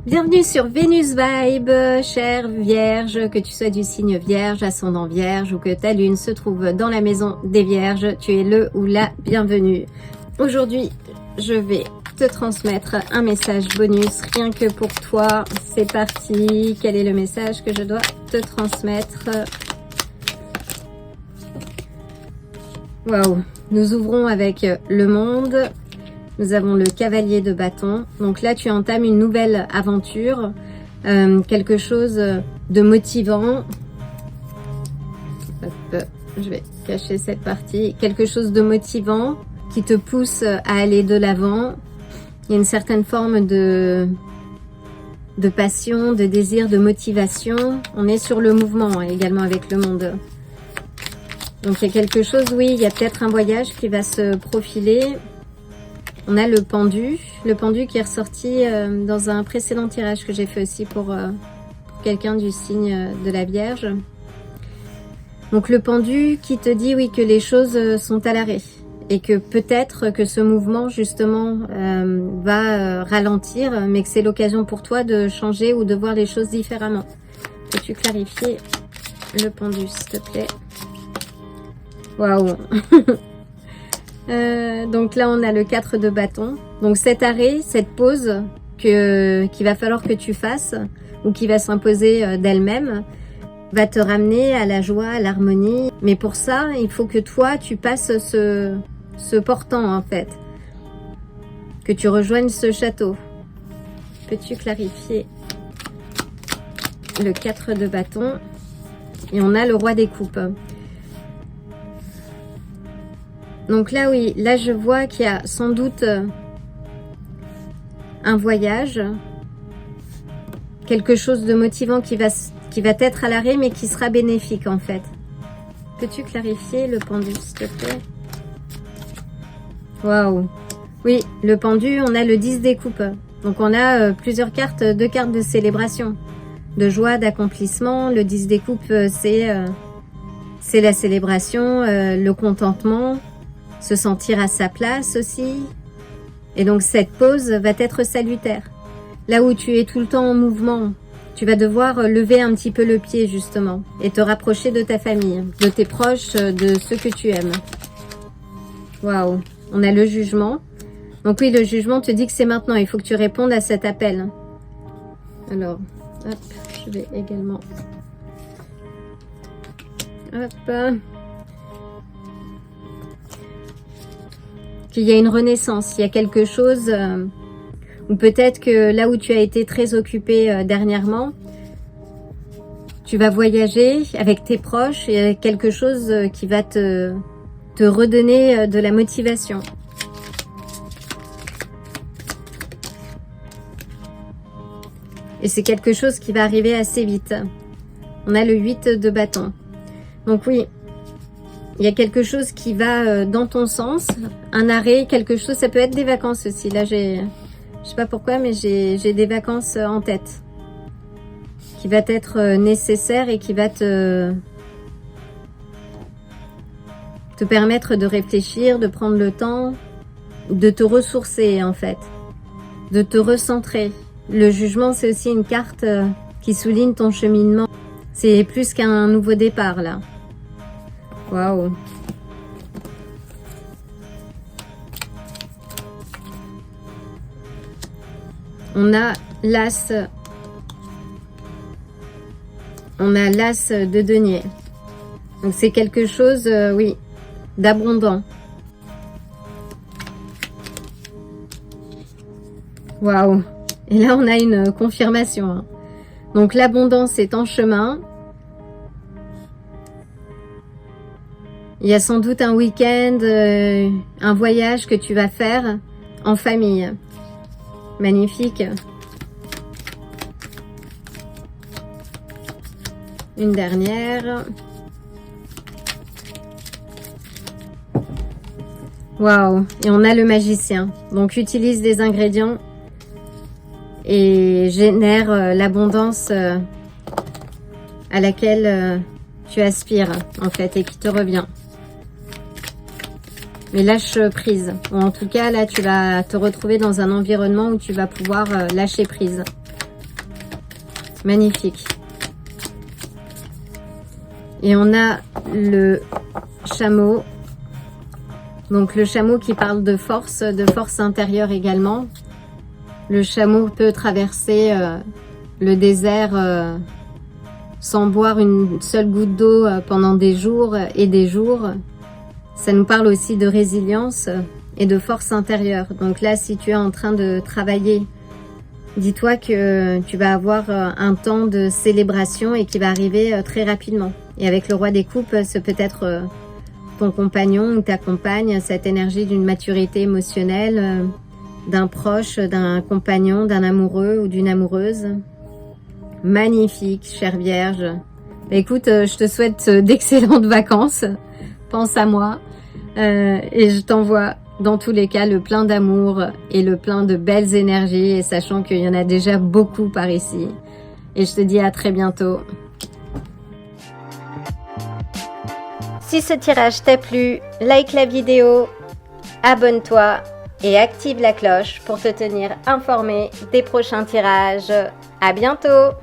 Bienvenue sur Vénus Vibe, chère Vierge, que tu sois du signe Vierge, ascendant Vierge ou que ta lune se trouve dans la maison des Vierges, tu es le ou la bienvenue. Aujourd'hui, je vais te transmettre un message bonus rien que pour toi. C'est parti. Quel est le message que je dois te transmettre? Waouh, nous ouvrons avec le monde. Nous avons le cavalier de bâton. Donc là, tu entames une nouvelle aventure, quelque chose de motivant. Hop, je vais cacher cette partie. Quelque chose de motivant qui te pousse à aller de l'avant. Il y a une certaine forme de passion, de désir, de motivation. On est sur le mouvement également avec le monde. Donc il y a quelque chose, oui, il y a peut-être un voyage qui va se profiler. On a le pendu qui est ressorti dans un précédent tirage que j'ai fait aussi pour quelqu'un du signe de la Vierge. Donc le pendu qui te dit oui que les choses sont à l'arrêt et que peut-être que ce mouvement justement va ralentir, mais que c'est l'occasion pour toi de changer ou de voir les choses différemment. Peux-tu clarifier le pendu s'il te plaît? Waouh. Donc là on a le 4 de bâton. Donc cet arrêt, cette pause qu'il va falloir que tu fasses ou qui va s'imposer d'elle-même va te ramener à la joie, à l'harmonie. Mais pour ça, il faut que toi tu passes ce portant en fait. Que tu rejoignes ce château. Peux-tu clarifier le 4 de bâton? Et on a le roi des coupes. Donc là, oui, là je vois qu'il y a sans doute un voyage, quelque chose de motivant qui va être à l'arrêt, mais qui sera bénéfique en fait. Peux-tu clarifier le pendu, s'il te plaît? Waouh! Oui, le pendu, on a le 10 des coupes. Donc on a plusieurs cartes, 2 cartes de célébration, de joie, d'accomplissement. Le 10 des coupes, c'est la célébration, le contentement. Se sentir à sa place aussi. Et donc cette pause va être salutaire. Là où tu es tout le temps en mouvement, tu vas devoir lever un petit peu le pied justement et te rapprocher de ta famille, de tes proches, de ceux que tu aimes. Waouh, on a le jugement. Donc oui, le jugement te dit que c'est maintenant, il faut que tu répondes à cet appel. Alors, hop, je vais également... Hop... Qu'il y a une renaissance, il y a quelque chose, ou peut-être que là où tu as été très occupé dernièrement, tu vas voyager avec tes proches et avec quelque chose qui va te redonner de la motivation. Et c'est quelque chose qui va arriver assez vite. On a le 8 de bâton. Donc oui, il y a quelque chose qui va dans ton sens, un arrêt, quelque chose, ça peut être des vacances aussi. Là, je sais pas pourquoi, mais j'ai des vacances en tête qui va être nécessaire et qui va te permettre de réfléchir, de prendre le temps, de te ressourcer en fait, de te recentrer. Le jugement, c'est aussi une carte qui souligne ton cheminement. C'est plus qu'un nouveau départ là. Waouh! On a l'as. On a l'as de denier. Donc c'est quelque chose, oui, d'abondant. Waouh! Et là on a une confirmation. Hein. Donc l'abondance est en chemin. Il y a sans doute un week-end, un voyage que tu vas faire en famille. Magnifique. Une dernière. Waouh! Et on a le magicien. Donc utilise des ingrédients et génère l'abondance à laquelle tu aspires en fait et qui te revient. Mais lâche prise. Ou en tout cas, là, tu vas te retrouver dans un environnement où tu vas pouvoir lâcher prise. Magnifique. Et on a le chameau. Donc le chameau qui parle de force intérieure également. Le chameau peut traverser le désert sans boire une seule goutte d'eau pendant des jours et des jours. Ça nous parle aussi de résilience et de force intérieure. Donc là, si tu es en train de travailler, dis-toi que tu vas avoir un temps de célébration et qui va arriver très rapidement. Et avec le roi des coupes, c'est peut-être ton compagnon ou ta compagne, cette énergie d'une maturité émotionnelle, d'un proche, d'un compagnon, d'un amoureux ou d'une amoureuse. Magnifique, chère Vierge. Écoute, je te souhaite d'excellentes vacances. Pense à moi. Et je t'envoie dans tous les cas le plein d'amour et le plein de belles énergies, et sachant qu'il y en a déjà beaucoup par ici. Et je te dis à très bientôt. Si ce tirage t'a plu, like la vidéo, abonne-toi et active la cloche pour te tenir informé des prochains tirages. À bientôt!